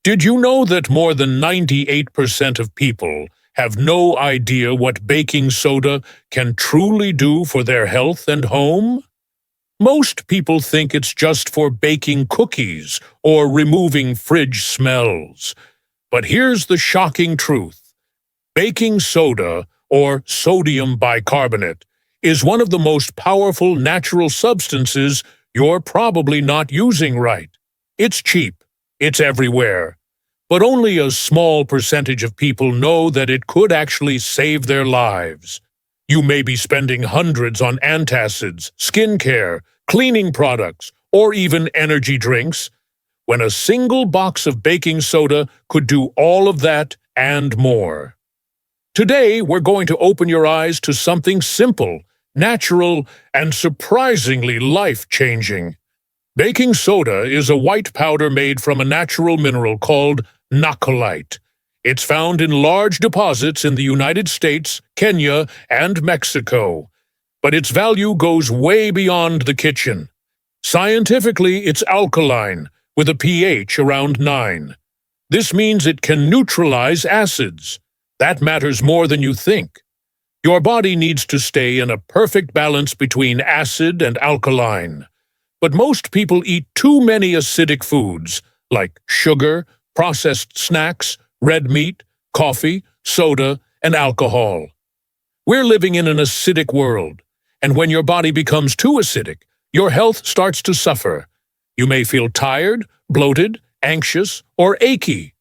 Did you know that more than 98% of people have no idea what baking soda can truly do for their health and home? Most people think it's just for baking cookies or removing fridge smells. But here's the shocking truth. Baking soda, or sodium bicarbonate, is one of the most powerful natural substances you're probably not using right. It's cheap. It's everywhere. But only a small percentage of people know that it could actually save their lives. You may be spending hundreds on antacids, skincare, cleaning products, or even energy drinks, when a single box of baking soda could do all of that and more. Today, we're going to open your eyes to something simple, natural, and surprisingly life-changing. Baking soda is a white powder made from a natural mineral called alkaline. It's found in large deposits in the United States, Kenya, and Mexico. But its value goes way beyond the kitchen. Scientifically, it's alkaline, with a pH around 9. This means it can neutralize acids. That matters more than you think. Your body needs to stay in a perfect balance between acid and alkaline. But most people eat too many acidic foods, like sugar, processed snacks, red meat, coffee, soda, and alcohol. We're living in an acidic world, and when your body becomes too acidic, your health starts to suffer. You may feel tired, bloated, anxious, or achy.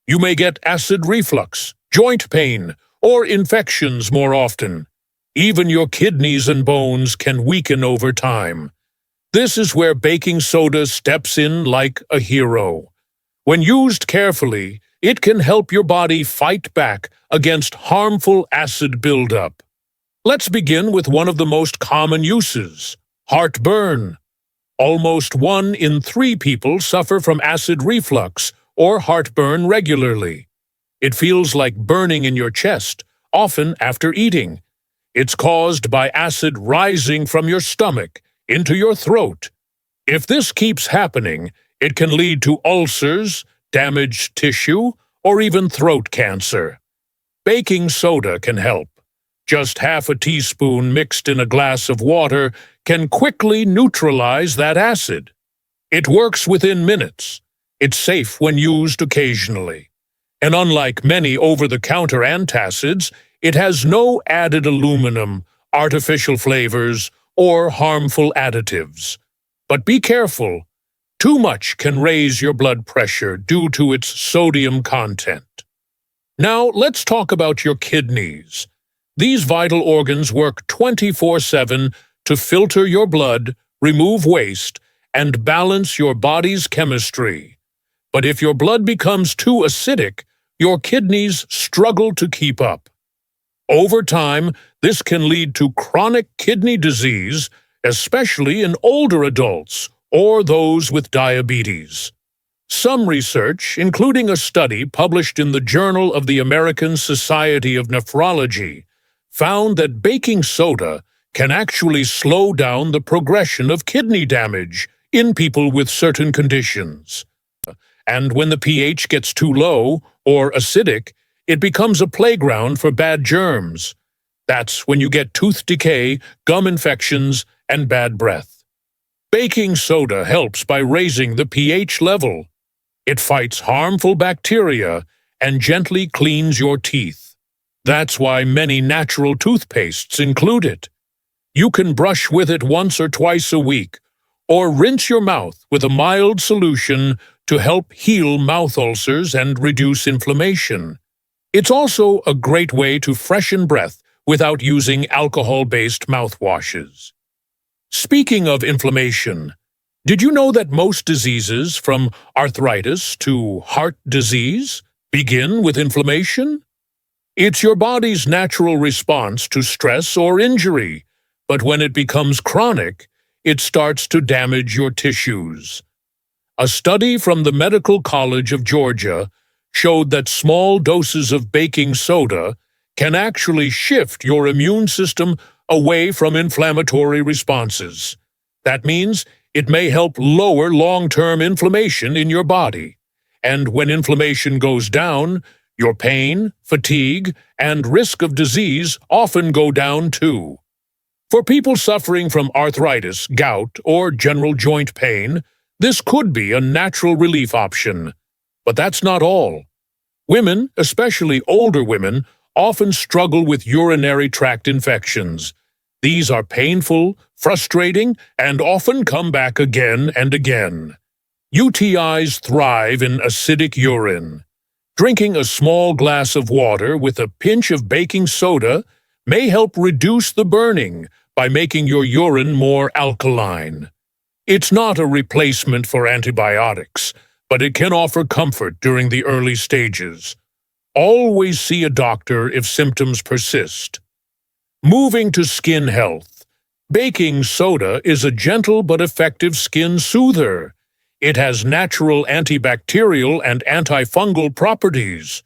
You may get acid reflux, joint pain, or infections more often. Even your kidneys and bones can weaken over time. This is where baking soda steps in like a hero. When used carefully, it can help your body fight back against harmful acid buildup. Let's begin with one of the most common uses: heartburn. Almost 1 in 3 people suffer from acid reflux or heartburn regularly. It feels like burning in your chest, often after eating. It's caused by acid rising from your stomach into your throat. If this keeps happening, it can lead to ulcers, damaged tissue, or even throat cancer. Baking soda can help. Just half a teaspoon mixed in a glass of water can quickly neutralize that acid. It works within minutes. It's safe when used occasionally. And unlike many over-the-counter antacids, it has no added aluminum, artificial flavors, or harmful additives. But be careful. Too much can raise your blood pressure due to its sodium content. Now, let's talk about your kidneys. These vital organs work 24/7 to filter your blood, remove waste, and balance your body's chemistry. But if your blood becomes too acidic, your kidneys struggle to keep up. Over time, this can lead to chronic kidney disease, especially in older adults or those with diabetes. Some research, including a study published in the Journal of the American Society of Nephrology, found that baking soda can actually slow down the progression of kidney damage in people with certain conditions. And when the pH gets too low or acidic, it becomes a playground for bad germs. That's when you get tooth decay, gum infections, and bad breath. Baking soda helps by raising the pH level. It fights harmful bacteria and gently cleans your teeth. That's why many natural toothpastes include it. You can brush with it once or twice a week, or rinse your mouth with a mild solution to help heal mouth ulcers and reduce inflammation. It's also a great way to freshen breath without using alcohol-based mouthwashes. Speaking of inflammation, did you know that most diseases, from arthritis to heart disease, begin with inflammation? It's your body's natural response to stress or injury, but when it becomes chronic, it starts to damage your tissues. A study from the Medical College of Georgia showed that small doses of baking soda can actually shift your immune system away from inflammatory responses. That means it may help lower long-term inflammation in your body. and when inflammation goes down, your pain, fatigue, and risk of disease often go down too. For people suffering from arthritis, gout, or general joint pain, this could be a natural relief option. But that's not all. Women, especially older women, often struggle with urinary tract infections. These are painful, frustrating, and often come back again and again. UTIs thrive in acidic urine. Drinking a small glass of water with a pinch of baking soda may help reduce the burning by making your urine more alkaline. It's not a replacement for antibiotics, but it can offer comfort during the early stages. Always see a doctor if symptoms persist. Moving to skin health. Baking soda is a gentle but effective skin soother. It has natural antibacterial and antifungal properties.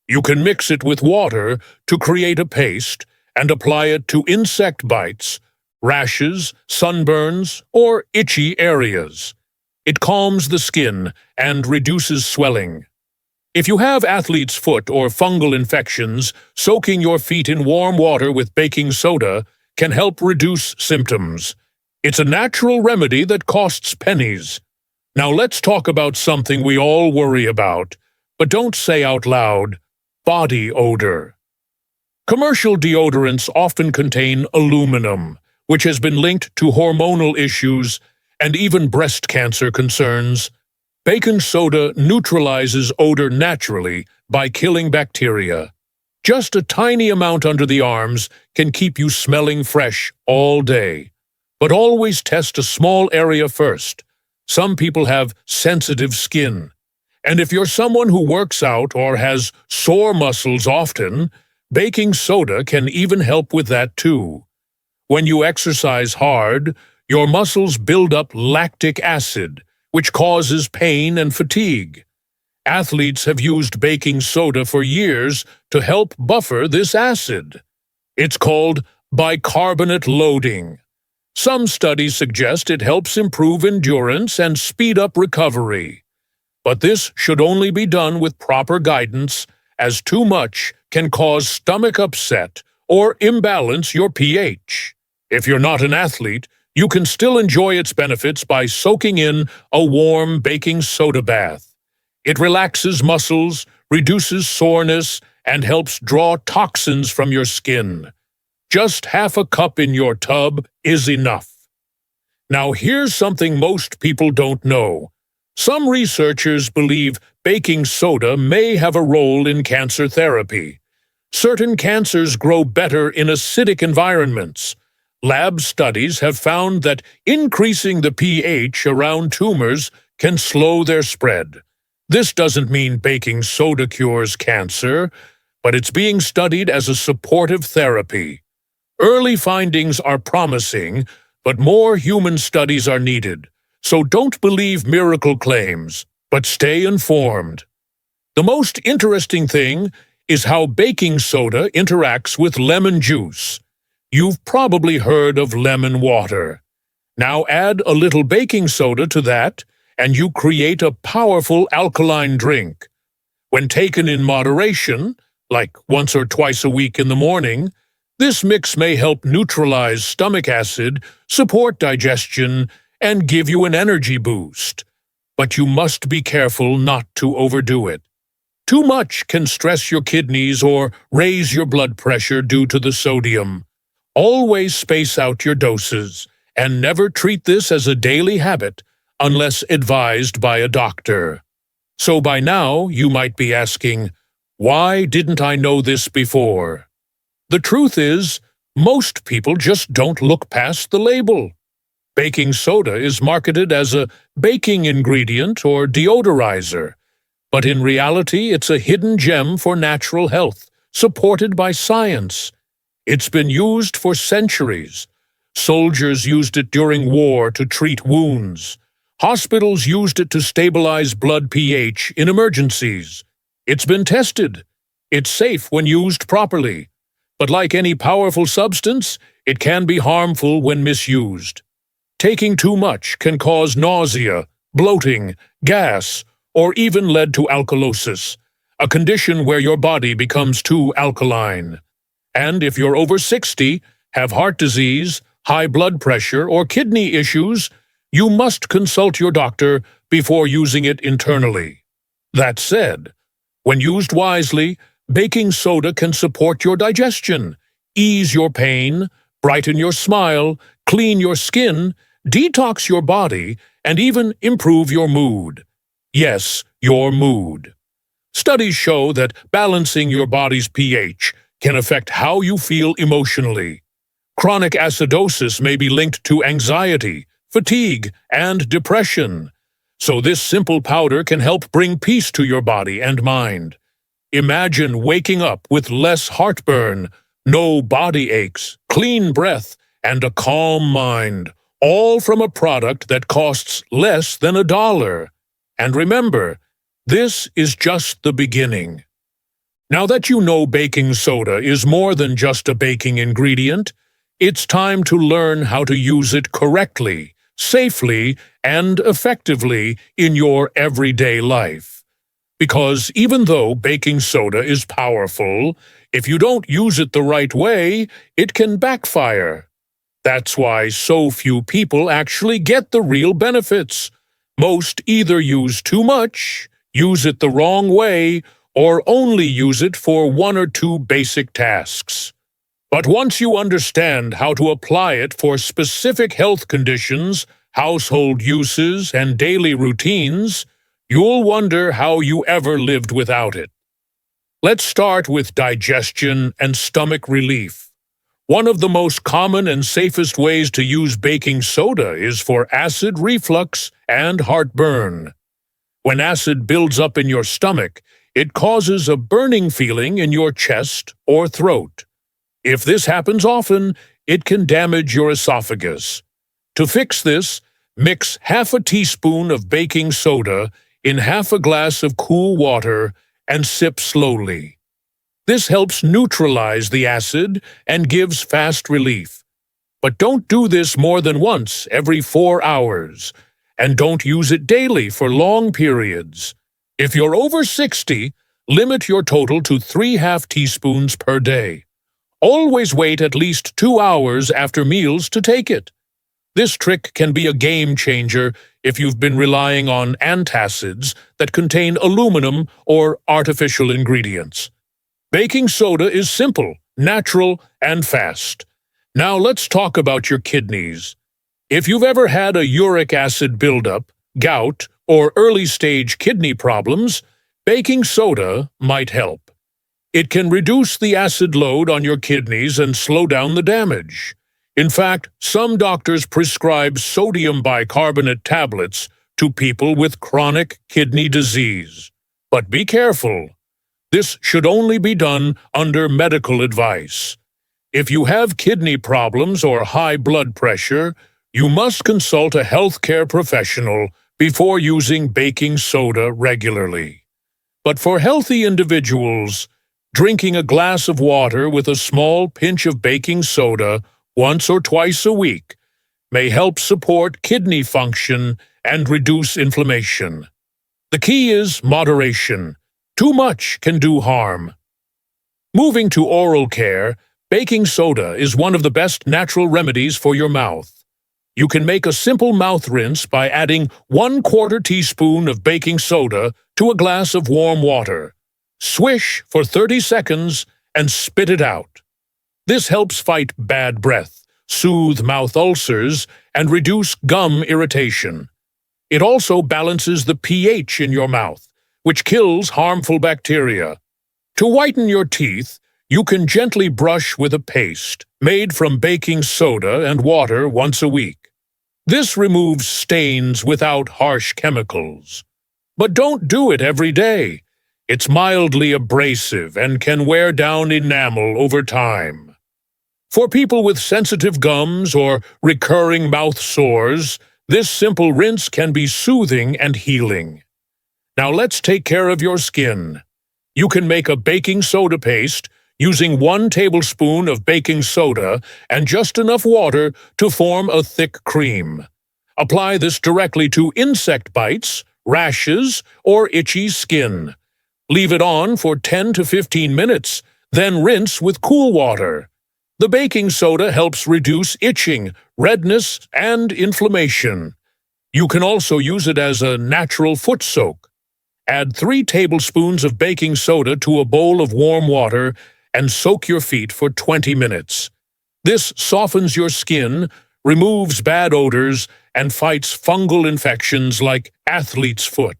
You can mix it with water to create a paste and apply it to insect bites, rashes, sunburns, or itchy areas. It calms the skin and reduces swelling. If you have athlete's foot or fungal infections, soaking your feet in warm water with baking soda can help reduce symptoms. It's a natural remedy that costs pennies. Now let's talk about something we all worry about, but don't say out loud: body odor. Commercial deodorants often contain aluminum, which has been linked to hormonal issues and even breast cancer concerns. Baking soda neutralizes odor naturally by killing bacteria. Just a tiny amount under the arms can keep you smelling fresh all day. But always test a small area first. Some people have sensitive skin. And if you're someone who works out or has sore muscles often, baking soda can even help with that too. When you exercise hard, your muscles build up lactic acid, which causes pain and fatigue. Athletes have used baking soda for years to help buffer this acid. It's called bicarbonate loading. Some studies suggest it helps improve endurance and speed up recovery. But this should only be done with proper guidance, as too much can cause stomach upset or imbalance your pH. If you're not an athlete, you can still enjoy its benefits by soaking in a warm baking soda bath. It relaxes muscles, reduces soreness, and helps draw toxins from your skin. Just half a cup in your tub is enough. Now here's something most people don't know. Some researchers believe baking soda may have a role in cancer therapy. Certain cancers grow better in acidic environments. Lab studies have found that increasing the pH around tumors can slow their spread. This doesn't mean baking soda cures cancer, but it's being studied as a supportive therapy. Early findings are promising, but more human studies are needed. So don't believe miracle claims, but stay informed. The most interesting thing is how baking soda interacts with lemon juice. You've probably heard of lemon water. Now add a little baking soda to that, and you create a powerful alkaline drink. When taken in moderation, like once or twice a week in the morning, this mix may help neutralize stomach acid, support digestion, and give you an energy boost. But you must be careful not to overdo it. Too much can stress your kidneys or raise your blood pressure due to the sodium. Always space out your doses, and never treat this as a daily habit unless advised by a doctor. So by now, you might be asking, why didn't I know this before? The truth is, most people just don't look past the label. Baking soda is marketed as a baking ingredient or deodorizer, but in reality it's a hidden gem for natural health, supported by science. It's been used for centuries. Soldiers used it during war to treat wounds. Hospitals used it to stabilize blood pH in emergencies. It's been tested. It's safe when used properly. But like any powerful substance, it can be harmful when misused. Taking too much can cause nausea, bloating, gas, or even led to alkalosis, a condition where your body becomes too alkaline. And if you're over 60, have heart disease, high blood pressure, or kidney issues, you must consult your doctor before using it internally. That said, when used wisely, baking soda can support your digestion, ease your pain, brighten your smile, clean your skin, detox your body, and even improve your mood. Yes, your mood. Studies show that balancing your body's pH can affect how you feel emotionally. Chronic acidosis may be linked to anxiety, fatigue, and depression. So this simple powder can help bring peace to your body and mind. Imagine waking up with less heartburn, no body aches, clean breath, and a calm mind, all from a product that costs less than $1. And remember, this is just the beginning. Now that you know baking soda is more than just a baking ingredient, it's time to learn how to use it correctly, safely, and effectively in your everyday life. Because even though baking soda is powerful, if you don't use it the right way, it can backfire. That's why so few people actually get the real benefits. Most either use too much, use it the wrong way, or only use it for one or two basic tasks. But once you understand how to apply it for specific health conditions, household uses, and daily routines, you'll wonder how you ever lived without it. Let's start with digestion and stomach relief. One of the most common and safest ways to use baking soda is for acid reflux and heartburn. When acid builds up in your stomach, it causes a burning feeling in your chest or throat. If this happens often, it can damage your esophagus. To fix this, mix half a teaspoon of baking soda in half a glass of cool water and sip slowly. This helps neutralize the acid and gives fast relief. But don't do this more than once every 4 hours, and don't use it daily for long periods. If you're over 60, limit your total to 3/2 teaspoons per day. Always wait at least 2 hours after meals to take it. This trick can be a game changer if you've been relying on antacids that contain aluminum or artificial ingredients. Baking soda is simple, natural, and fast. Now let's talk about your kidneys. If you've ever had a uric acid buildup, gout, or early-stage kidney problems, baking soda might help. It can reduce the acid load on your kidneys and slow down the damage. In fact, some doctors prescribe sodium bicarbonate tablets to people with chronic kidney disease. But be careful. This should only be done under medical advice. If you have kidney problems or high blood pressure, you must consult a healthcare professional before using baking soda regularly. But for healthy individuals, drinking a glass of water with a small pinch of baking soda once or twice a week may help support kidney function and reduce inflammation. The key is moderation. Too much can do harm. Moving to oral care, baking soda is one of the best natural remedies for your mouth. You can make a simple mouth rinse by adding 1/4 teaspoon of baking soda to a glass of warm water. Swish for 30 seconds and spit it out. This helps fight bad breath, soothe mouth ulcers, and reduce gum irritation. It also balances the pH in your mouth, which kills harmful bacteria. To whiten your teeth, you can gently brush with a paste made from baking soda and water once a week. This removes stains without harsh chemicals. But don't do it every day. It's mildly abrasive and can wear down enamel over time. For people with sensitive gums or recurring mouth sores, this simple rinse can be soothing and healing. Now let's take care of your skin. You can make a baking soda paste using 1 tablespoon of baking soda and just enough water to form a thick cream. Apply this directly to insect bites, rashes, or itchy skin. Leave it on for 10 to 15 minutes, then rinse with cool water. The baking soda helps reduce itching, redness, and inflammation. You can also use it as a natural foot soak. Add 3 tablespoons of baking soda to a bowl of warm water and soak your feet for 20 minutes. This softens your skin, removes bad odors, and fights fungal infections like athlete's foot.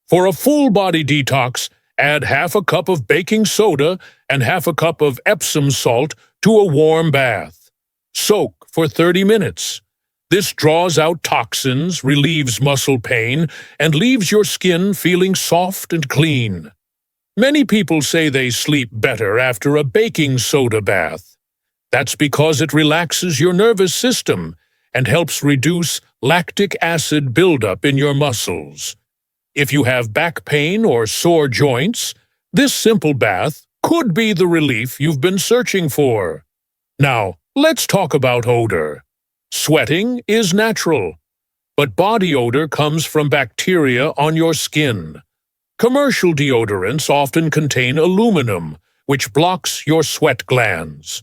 For a full-body detox, add half a cup of baking soda and half a cup of Epsom salt to a warm bath. Soak for 30 minutes. This draws out toxins, relieves muscle pain, and leaves your skin feeling soft and clean. Many people say they sleep better after a baking soda bath. That's because it relaxes your nervous system and helps reduce lactic acid buildup in your muscles. If you have back pain or sore joints, this simple bath could be the relief you've been searching for. Now, let's talk about odor. Sweating is natural, but body odor comes from bacteria on your skin. Commercial deodorants often contain aluminum, which blocks your sweat glands.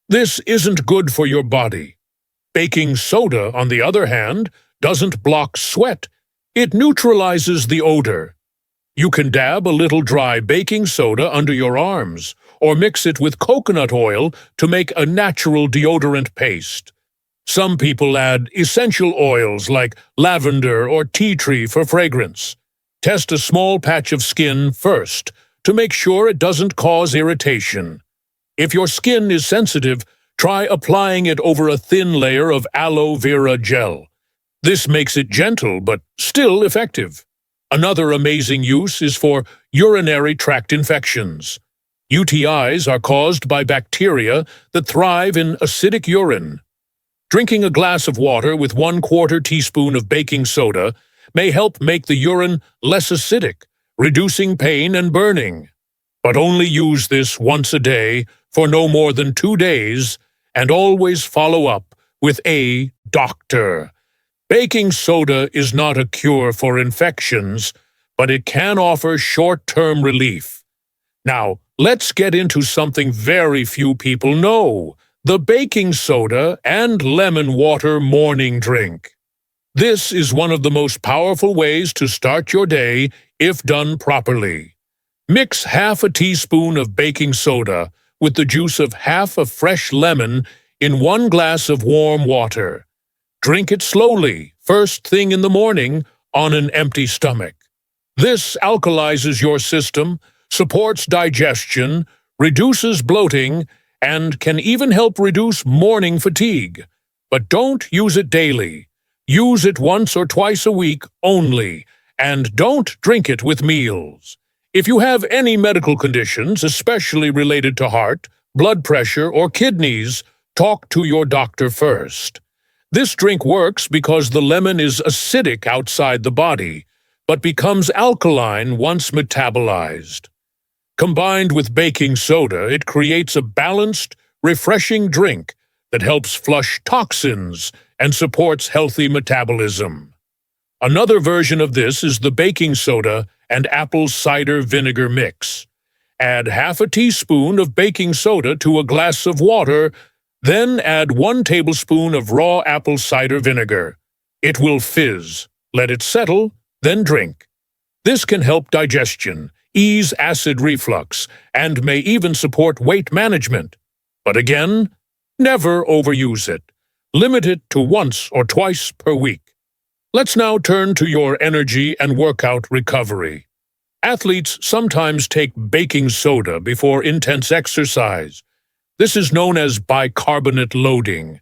This isn't good for your body. Baking soda, on the other hand, doesn't block sweat. It neutralizes the odor. You can dab a little dry baking soda under your arms, or mix it with coconut oil to make a natural deodorant paste. Some people add essential oils like lavender or tea tree for fragrance. Test a small patch of skin first to make sure it doesn't cause irritation. If your skin is sensitive, try applying it over a thin layer of aloe vera gel. This makes it gentle but still effective. Another amazing use is for urinary tract infections. UTIs are caused by bacteria that thrive in acidic urine. Drinking a glass of water with 1/4 teaspoon of baking soda may help make the urine less acidic, reducing pain and burning. But only use this once a day for no more than 2 days, and always follow up with a doctor. Baking soda is not a cure for infections, but it can offer short-term relief. Now, let's get into something very few people know: the baking soda and lemon water morning drink. This is one of the most powerful ways to start your day if done properly. Mix half a teaspoon of baking soda with the juice of half a fresh lemon in 1 glass of warm water. Drink it slowly, first thing in the morning, on an empty stomach. This alkalizes your system, supports digestion, reduces bloating, and can even help reduce morning fatigue. But don't use it daily. Use it once or twice a week only, and don't drink it with meals. If you have any medical conditions, especially related to heart, blood pressure, or kidneys, talk to your doctor first. This drink works because the lemon is acidic outside the body, but becomes alkaline once metabolized. Combined with baking soda, it creates a balanced, refreshing drink that helps flush toxins and supports healthy metabolism. Another version of this is the baking soda and apple cider vinegar mix. Add half a teaspoon of baking soda to a glass of water, then add 1 tablespoon of raw apple cider vinegar. It will fizz. Let it settle, then drink. This can help digestion, ease acid reflux, and may even support weight management. But again, never overuse it. Limit it to once or twice per week. Let's now turn to your energy and workout recovery. Athletes sometimes take baking soda before intense exercise. This is known as bicarbonate loading.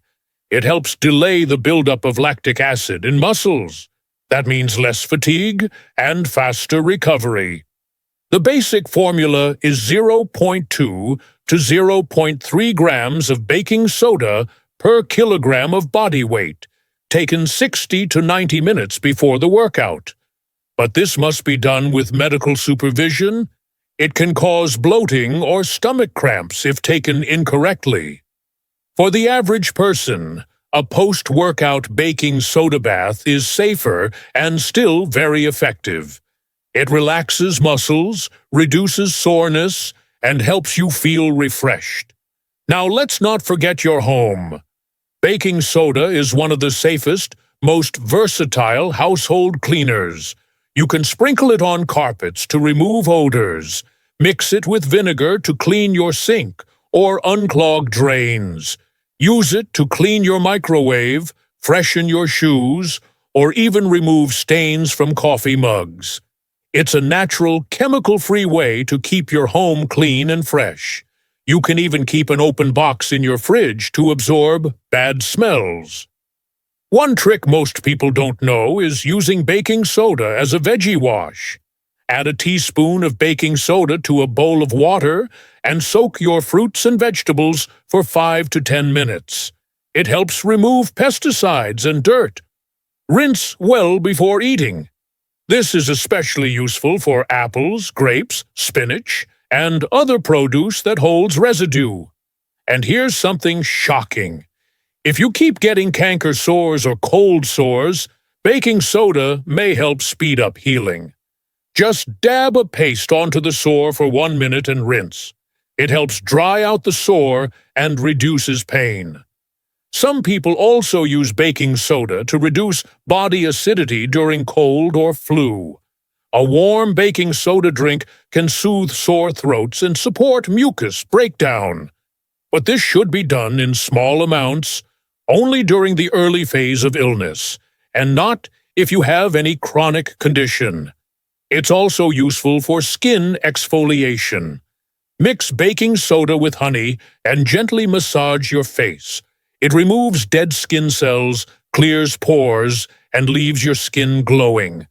It helps delay the buildup of lactic acid in muscles. That means less fatigue and faster recovery. The basic formula is 0.2 to 0.3 grams of baking soda per kilogram of body weight, taken 60 to 90 minutes before the workout. But this must be done with medical supervision. It can cause bloating or stomach cramps if taken incorrectly. For the average person, A post-workout baking soda bath is safer and still very effective. It relaxes muscles, reduces soreness, and helps you feel refreshed. Now let's not forget your home. Baking soda is one of the safest, most versatile household cleaners. You can sprinkle it on carpets to remove odors, mix it with vinegar to clean your sink or unclog drains. Use it to clean your microwave, freshen your shoes, or even remove stains from coffee mugs. It's a natural, chemical-free way to keep your home clean and fresh. You can even keep an open box in your fridge to absorb bad smells. One trick most people don't know is using baking soda as a veggie wash. Add a teaspoon of baking soda to a bowl of water and soak your fruits and vegetables for 5 to 10 minutes. It helps remove pesticides and dirt. Rinse well before eating. This is especially useful for apples, grapes, spinach, and other produce that holds residue. And here's something shocking. If you keep getting canker sores or cold sores, baking soda may help speed up healing. Just dab a paste onto the sore for 1 minute and rinse. It helps dry out the sore and reduces pain. Some people also use baking soda to reduce body acidity during cold or flu. A warm baking soda drink can soothe sore throats and support mucus breakdown. But this should be done in small amounts, only during the early phase of illness, and not if you have any chronic condition. It's also useful for skin exfoliation. Mix baking soda with honey and gently massage your face. It removes dead skin cells, clears pores, and leaves your skin glowing.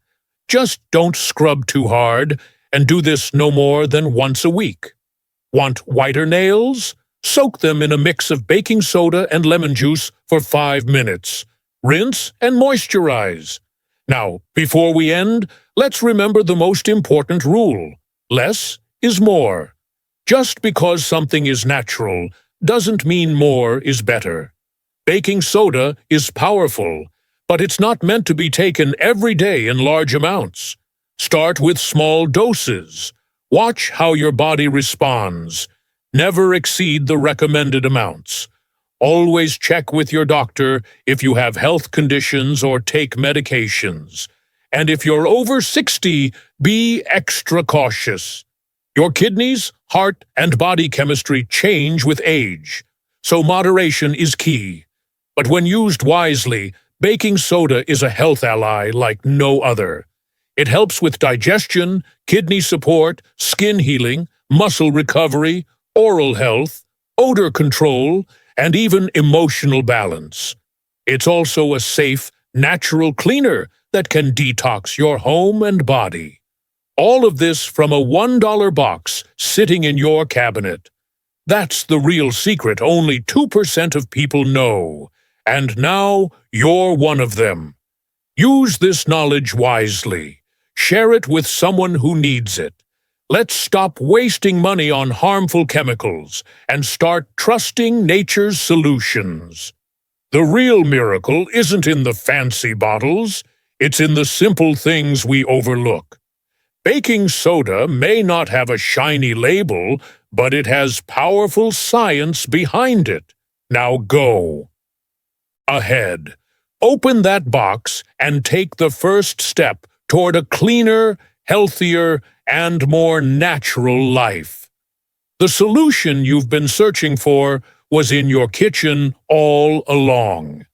Just don't scrub too hard, and do this no more than once a week. Want whiter nails? Soak them in a mix of baking soda and lemon juice for 5 minutes. Rinse and moisturize. Now, before we end, let's remember the most important rule. Less is more. Just because something is natural doesn't mean more is better. Baking soda is powerful, but it's not meant to be taken every day in large amounts. Start with small doses. Watch how your body responds. Never exceed the recommended amounts. Always check with your doctor if you have health conditions or take medications. And if you're over 60, be extra cautious. Your kidneys, heart, and body chemistry change with age, so moderation is key. But when used wisely, baking soda is a health ally like no other. It helps with digestion, kidney support, skin healing, muscle recovery, oral health, odor control, and even emotional balance. It's also a safe, natural cleaner that can detox your home and body. All of this from a $1 box sitting in your cabinet. That's the real secret only 2% of people know. And now you're one of them. Use this knowledge wisely. Share it with someone who needs it. Let's stop wasting money on harmful chemicals and start trusting nature's solutions. The real miracle isn't in the fancy bottles, it's in the simple things we overlook. Baking soda may not have a shiny label, but it has powerful science behind it. Now go ahead. Open that box and take the first step toward a cleaner, healthier, and more natural life. The solution you've been searching for was in your kitchen all along.